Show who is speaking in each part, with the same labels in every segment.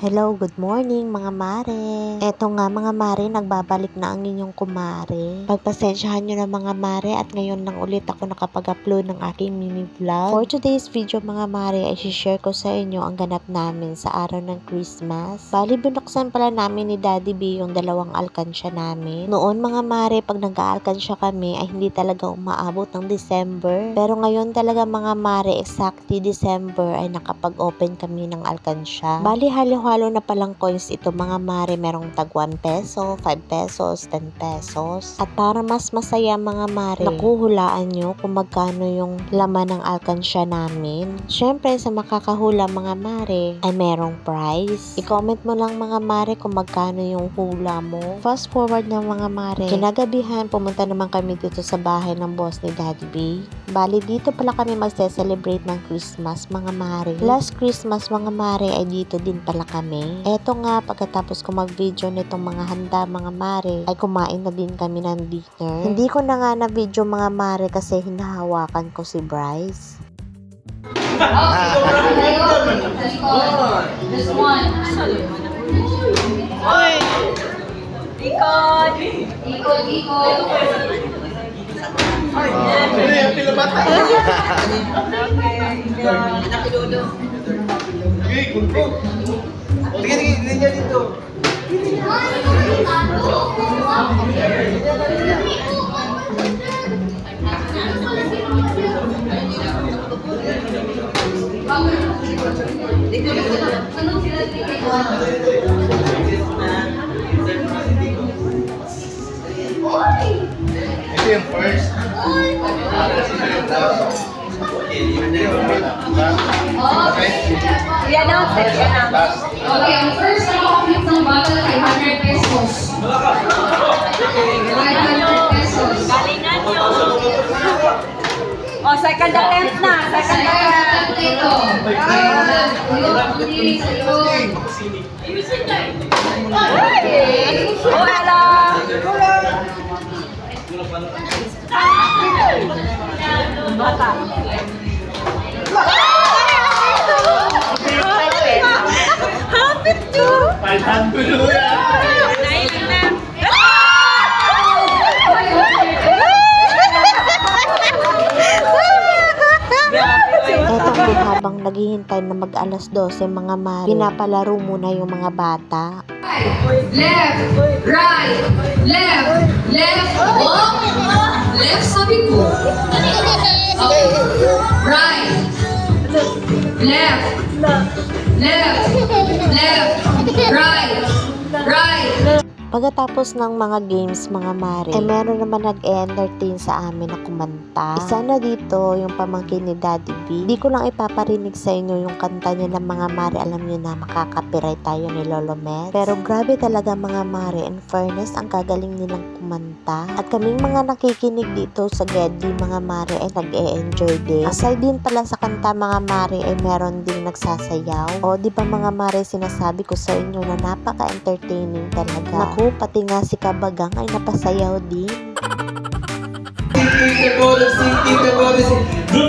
Speaker 1: Hello, good morning mga mare. Eto nga mga mare, nagbabalik na ang inyong kumare. Pagpasensyahan nyo na mga mare at ngayon lang ulit ako nakapag-upload ng aking mini vlog. For today's video mga mare ay share ko sa inyo ang ganap namin sa araw ng Christmas. Bali binuksan pala namin ni Daddy B yung dalawang alkansya namin. Noon mga mare, pag nag-aalkansya kami ay hindi talaga umaabot ng December. Pero ngayon talaga mga mare, exactly December ay nakapag-open kami ng alkansya. Bali halo-halo na palang coins ito mga mare, merong tag 1 peso, 5 pesos, 10 pesos. At para mas masaya mga mare, nakuhulaan nyo kung magkano yung laman ng alkansya namin. Syempre sa makakahula mga mare ay merong prize. I-comment mo lang mga mare kung magkano yung hula mo. Fast forward na mga mare, kinagabihan pumunta naman kami dito sa bahay ng boss ni Daddy B. Bali dito pala kami magse-celebrate ng Christmas mga mare. Last Christmas mga mare ay dito din pala kami. Eto nga, pagkatapos ko mag-video nitong mga handa mga mare, ay kumain na din kami ng dinner. Hindi ko na nga na video mga mare kasi hinahawakan ko si Bryce.
Speaker 2: This one. Oy! Ikot! Ikot, ikot.
Speaker 3: Pila bata. Okay, kulpo. Tingnan niya dito. Ito yung first.
Speaker 2: I-announce it.
Speaker 4: Okay, ang first na makakit ng bottle ay 100 pesos. 500 pesos.
Speaker 2: Galingan nyo. O, second attempt na. Second attempt.
Speaker 4: Ito. Ayun, sa likod.
Speaker 2: Oh, hello. Bata. Hapit to.
Speaker 3: 500
Speaker 1: Eto nga, habang naghihintay na mag-alas 12 mga mare, pinapalaro muna yung mga bata.
Speaker 4: Left, right, left, left, oh! Left sabi ko. Okay. Right, left, left, left, right, right.
Speaker 1: Pagkatapos ng mga games mga mare, eh meron naman nag-entertain sa amin na kumanta. Isa na dito yung pamangkin ni Daddy B. Di ko lang ipaparinig sa inyo yung kanta niya ng mga mare. Alam niyo na makaka-copyright tayo ni Lolo Met. Pero grabe talaga mga mare. In fairness, ang gagaling nilang kumanta. At kaming mga nakikinig dito sa Gedli mga mare ay nag-e-enjoy din. Aside din pala sa kanta mga mare ay meron din nagsasayaw. O di ba mga mare, sinasabi ko sa inyo na napaka-entertaining talaga. Naku, pati nga si Kabagang ay napasayaw din.
Speaker 3: Group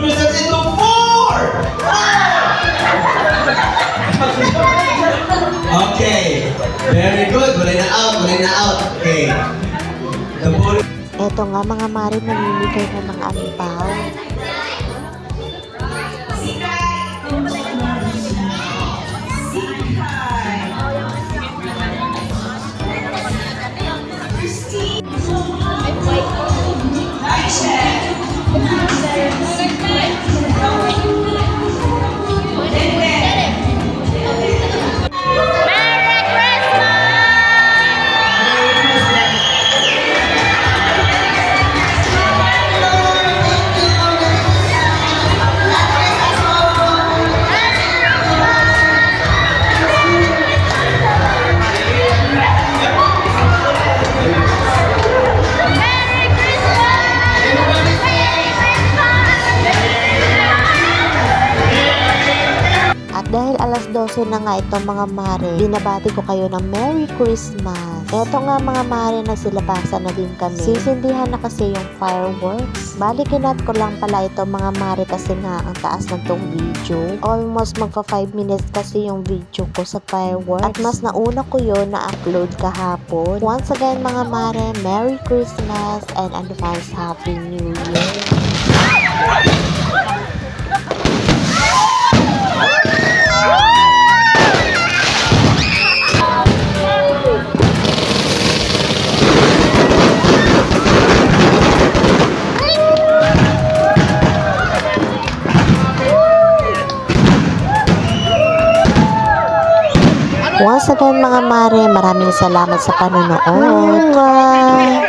Speaker 3: yourself into 4! Okay. Very good. Walay na out. Walay na out. Okay. The ball.
Speaker 1: Eto nga mga mare, namimigay na ng ampaw. Dahil alas 12 na nga ito mga mare, binabati ko kayo ng Merry Christmas! Eto nga mga mare, nagsilabasan na din kami. Sisindihan na kasi yung fireworks. Bali, kinat ko lang pala ito mga mare kasi nga ang taas ng tong video. Almost magpa 5 minutes kasi yung video ko sa fireworks. At mas nauna ko yun na-upload kahapon. Once again mga mare, Merry Christmas and advance Happy New Year. Once again mga mare, maraming salamat sa panonood.